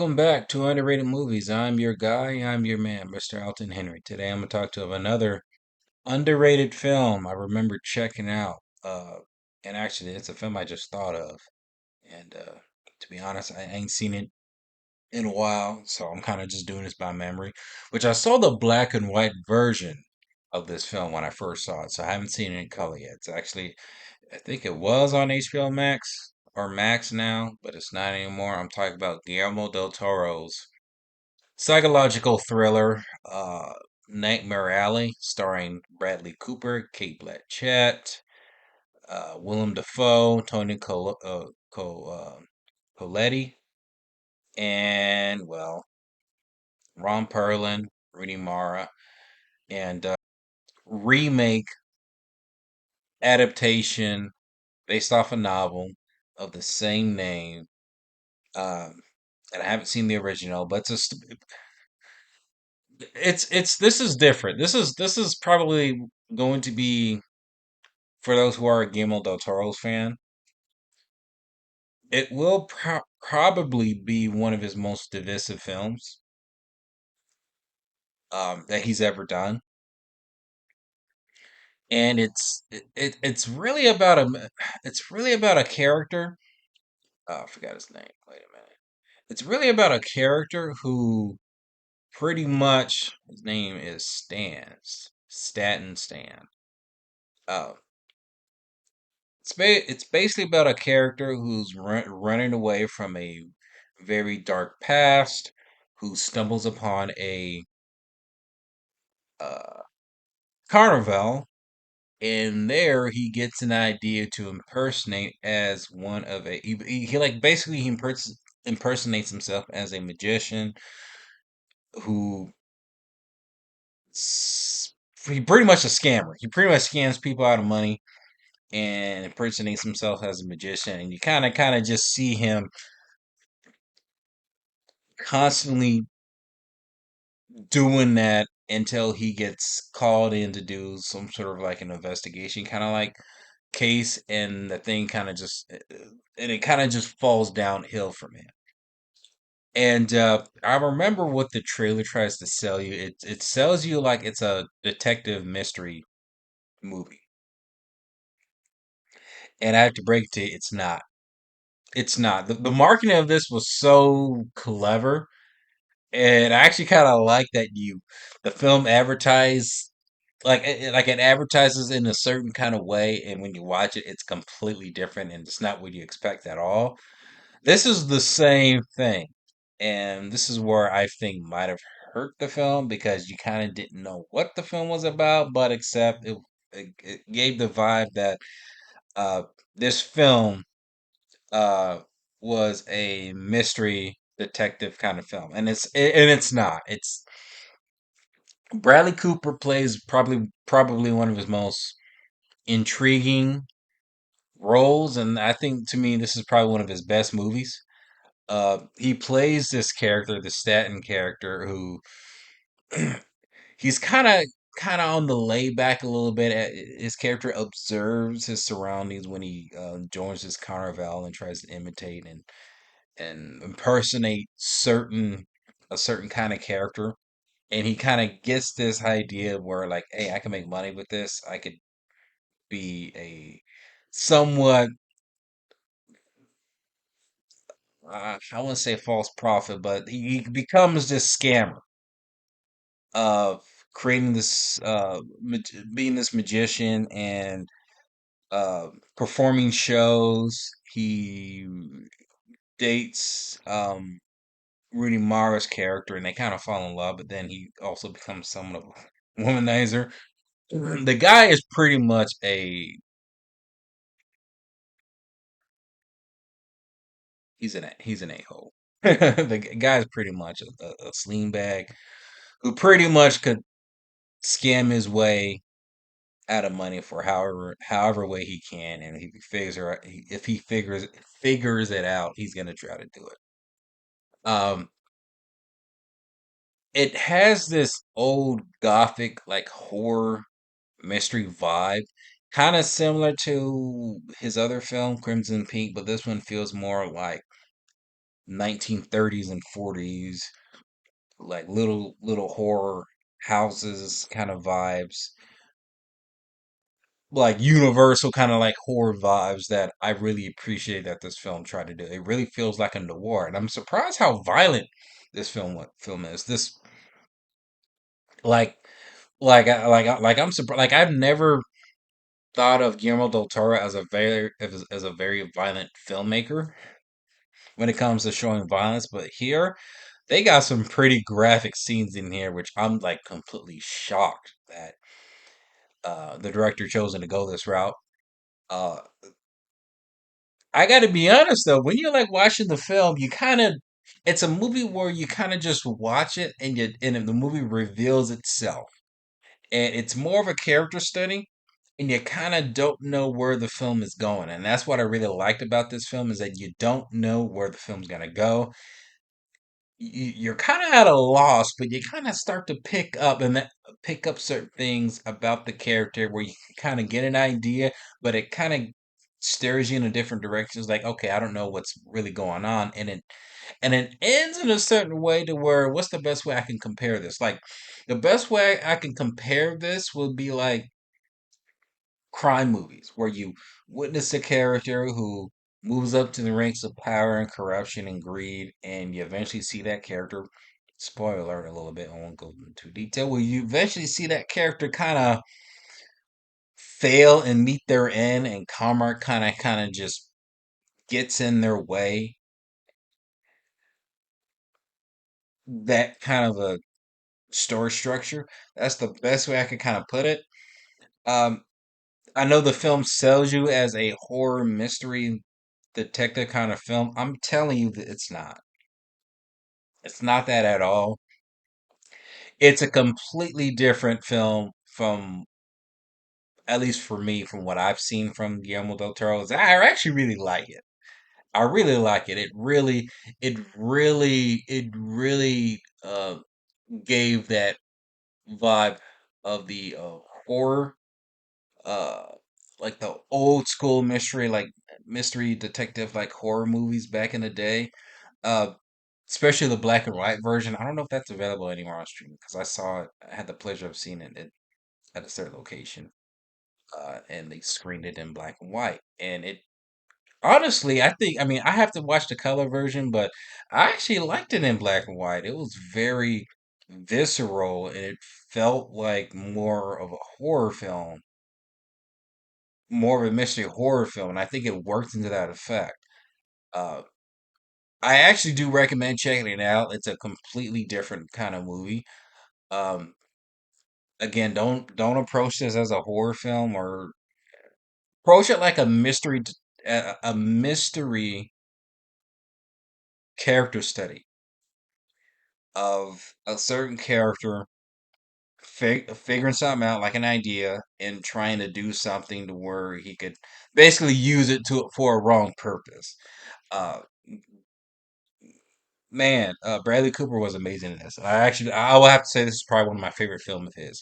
Welcome back to Underrated Movies. I'm your guy, I'm your man, Mr. Alton Henry. Today I'm going to talk to you of another underrated film I remember checking out. And actually, it's a film I just thought of. And to be honest, I ain't seen it in a while, so I'm kind of just doing this by memory. Which I saw the black and white version of this film when I first saw it, so I haven't seen it in color yet. It's actually, I think it was on HBO Max or Max now, but it's not anymore. I'm talking about Guillermo del Toro's psychological thriller, Nightmare Alley, starring Bradley Cooper, Kate Blanchett, Willem Dafoe, Coletti, and, well, Ron Perlin, Rooney Mara, and remake adaptation based off a novel of the same name. Um, and I haven't seen the original, but it's this is different. This is probably going to be for those who are a Guillermo del Toro's fan. It will probably be one of his most divisive films that he's ever done, and it's really about it's really about a character. Oh, I forgot his name. Wait a minute. It's really about a character who pretty much his name is Staten Stan. Uh, it's basically about a character who's running away from a very dark past, who stumbles upon a uh, carnival, and there he gets an idea to impersonate as one of a he like basically impersonates himself as a magician who he pretty much a scammer. He pretty much scams people out of money and impersonates himself as a magician, and you kind of just see him constantly doing that until he gets called in to do some sort of like an investigation kind of like case, and the thing kind of just and it kind of just falls downhill from him. And I remember what the trailer tries to sell you. It sells you like it's a detective mystery movie, and I have to break it to you, it's not. It's not. The marketing of this was so clever, and I actually kind of like that the film advertised like it advertises in a certain kind of way, and when you watch it, it's completely different, and it's not what you expect at all. This is the same thing, and this is where I think might have hurt the film because you kind of didn't know what the film was about, but except it gave the vibe that uh, this film uh, was a mystery detective kind of film, and it's not. It's Bradley Cooper plays probably one of his most intriguing roles, and I think to me this is probably one of his best movies. He plays this character, the Staten character, who he's kind of on the layback a little bit. His character observes his surroundings when he joins his carnival and tries to imitate and impersonate a certain kind of character. And he kind of gets this idea where like, hey, I can make money with this. I could be a somewhat I wouldn't say false prophet, but he becomes this scammer of creating this being this magician and performing shows. He dates Rooney Mara's character, and they kind of fall in love. But then he also becomes somewhat of a womanizer. The guy is pretty much a he's an a-hole. The guy is pretty much a sling bag who pretty much could scam his way out of money for however way he can, and if he figures it out, he's gonna try to do it. Um, it has this old gothic like horror mystery vibe, kind of similar to his other film Crimson Peak, but this one feels more like 1930s and 40s, like little horror houses kind of vibes, like universal kind of like horror vibes that I really appreciate that this film tried to do. It really feels like a noir, and I'm surprised how violent this film is. This like I'm surprised. Like I've never thought of Guillermo del Toro as as a very violent filmmaker when it comes to showing violence, but here they got some pretty graphic scenes in here, which I'm like completely shocked that the director chosen to go this route. Uh, I got to be honest though, when you're like watching the film, you kind of it's a movie where you kind of just watch it and the movie reveals itself, and it's more of a character study, and you kind of don't know where the film is going, and that's what I really liked about this film is that you don't know where the film's gonna go. You're kind of at a loss, but you kind of start to pick up certain things about the character where you kind of get an idea, but it kind of steers you in a different direction. It's like, okay, I don't know what's really going on, and it ends in a certain way to where what's the best way I can compare this? Like the best way I can compare this would be like crime movies where you witness a character who moves up to the ranks of power and corruption and greed, and you eventually see that character. Spoiler alert a little bit, I won't go into detail. Where you eventually see that character kind of fail and meet their end, and karma kind of just gets in their way. That kind of a story structure. That's the best way I could kind of put it. Um, I know the film sells you as a horror mystery detective kind of film. I'm telling you that it's not. It's not that at all. It's a completely different film from, at least for me, from what I've seen from Guillermo del Toro. I actually really like it. I really like it. It really gave that vibe of the horror, uh, like the old school mystery, like mystery detective, like horror movies back in the day. Uh, Especially the black and white version. I don't know if that's available anymore on streaming because I saw it. I had the pleasure of seeing it at a certain location, and they screened it in black and white. And it honestly, I mean, I have to watch the color version, but I actually liked it in black and white. It was very visceral, and it felt like more of a horror film, more of a mystery horror film, and I think it worked into that effect. Uh, I actually do recommend checking it out. It's a completely different kind of movie. Um, Again, don't approach this as a horror film or approach it like a a mystery character study of a certain character figuring something out, like an idea, and trying to do something to where he could basically use it to for a wrong purpose. Uh, Man, Bradley Cooper was amazing in this. I will have to say this is probably one of my favorite films of his.